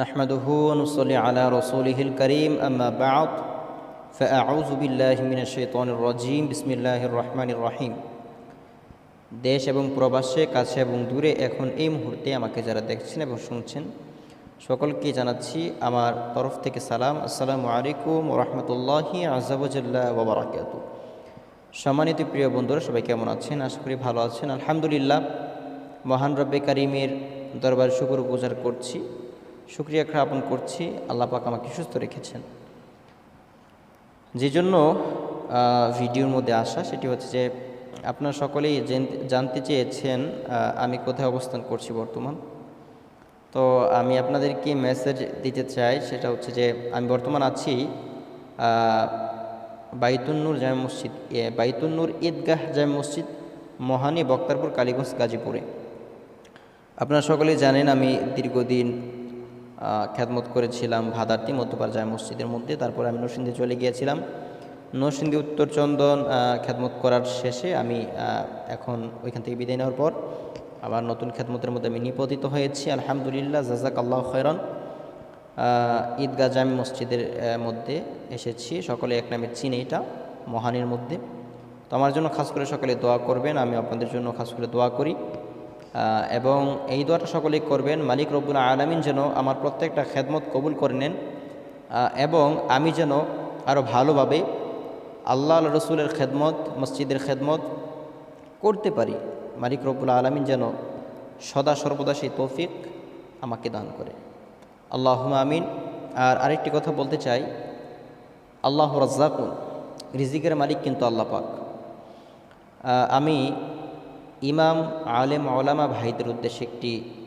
نحمده ونصلي على رسوله الكريم أما بعد فأعوذ بالله من الشيطان الرجيم بسم الله الرحمن الرحيم দেশ এবং প্রবাসে কাছে এবং দূরে এখন এই মুহূর্তে আমাকে যারা দেখছেন এবং শুনছেন সকলকে জানাচ্ছি আমার তরফ থেকে সালাম। আসসালামু আলাইকুম ওয়া রাহমাতুল্লাহি আযজা ওয়া জাল্লা ওয়া বারাকাতুহু। সম্মানিত প্রিয় বন্ধুরা, সবাই কেমন আছেন? আশা করি ভালো আছেন। আলহামদুলিল্লাহ, মহান রব্বে কারিমের দরবারে শুকর গুজার করছি, শুকরিয়া জ্ঞাপন করছি। আল্লাহ পাক আমাকে সুস্থ রেখেছেন। যে জন্য ভিডিওর মধ্যে আসা সেটি হচ্ছে যে আপনারা সকলেই জানতে চেয়েছেন আমি কোথায় অবস্থান করছি বর্তমান। তো আমি আপনাদেরকে মেসেজ দিতে চাই, সেটা হচ্ছে যে আমি বর্তমান আছি বাইতুন্নূর জামে মসজিদ, বাইতুন্নূর ঈদগাহ জামে মসজিদ, মহানী, বক্তারপুর, কালীগঞ্জ, গাজীপুরে। আপনারা সকলেই জানেন আমি দীর্ঘদিন খ্যাদমত করেছিলাম ভাদার্থী মধ্যপাড়া জামে মসজিদের মধ্যে। তারপরে আমি নরসিংদী চলে গিয়েছিলাম। নরসিংদী উত্তরচন্দন খ্যাদমত করার শেষে আমি এখন ওইখান থেকে বিদায় নেওয়ার পর আবার নতুন খ্যাদমতের মধ্যে আমি নিপতিত হয়েছি। আলহামদুলিল্লাহ, জাযাকাল্লাহু খায়রান। ঈদগাহ জামে মসজিদের মধ্যে এসেছি। সকলে এক নামে চিনি এটা, মহানের মধ্যে। তো আমার জন্য খাস করে সকলে দোয়া করবেন, আমি আপনাদের জন্য খাস করে দোয়া করি। এবং এই দোয়াটা সকলেই করবেন, মালিক রব্বুল আলামিন যেন আমার প্রত্যেকটা খেদমত কবুল করে নেন এবং আমি যেন আরও ভালোভাবে আল্লাহ রসুলের খেদমত, মসজিদের খেদমত করতে পারি। মালিক রব্বুল আলামিন যেন সদা সর্বদা সেই তৌফিক আমাকে দান করে। আল্লাহুম্মা আমিন। আর আরেকটি কথা বলতে চাই, আল্লাহ রাজ্জাকুন, রিজিকের মালিক কিন্তু আল্লাহ পাক। আমি ইমাম, আলেম, ওলামা ভাইদের উদ্দেশ্যে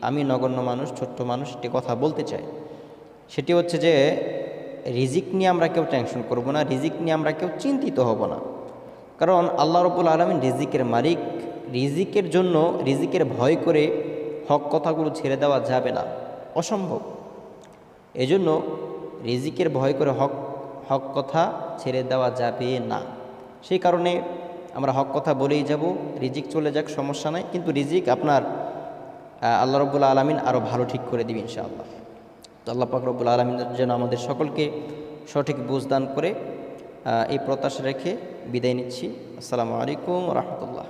আমি নগণ্য মানুষ, ছোট্ট মানুষ, একটি কথা বলতে চাই। সেটি হচ্ছে যে রিজিক নিয়ে আমরা কেউ টেনশন করব না, রিজিক নিয়ে আমরা কেউ চিন্তিত হব না। কারণ আল্লাহ রাব্বুল আলামিন রিজিকের মালিক। রিজিকের জন্য রিজিকের ভয় করে হক কথাগুলো ছেড়ে দেওয়া যাবে না, অসম্ভব। এজন্য রিজিকের ভয় করে হক কথা ছেড়ে দেওয়া যাবে না। সেই কারণে আমরা হক কথা বলেই যাব। রিজিক চলে যাক, সমস্যা নাই, কিন্তু রিজিক আপনার আল্লাহ রব্বুল আলামিন আরও ভালো ঠিক করে দিবে ইনশাআল্লাহ। তো আল্লাহ পাক রব্বুল আলামিন যেন আমাদের সকলকে সঠিক বুঝ দান করে, এই প্রত্যাশা রেখে বিদায় নিচ্ছি। আসসালামু আলাইকুম ওয়া রাহমাতুল্লাহ।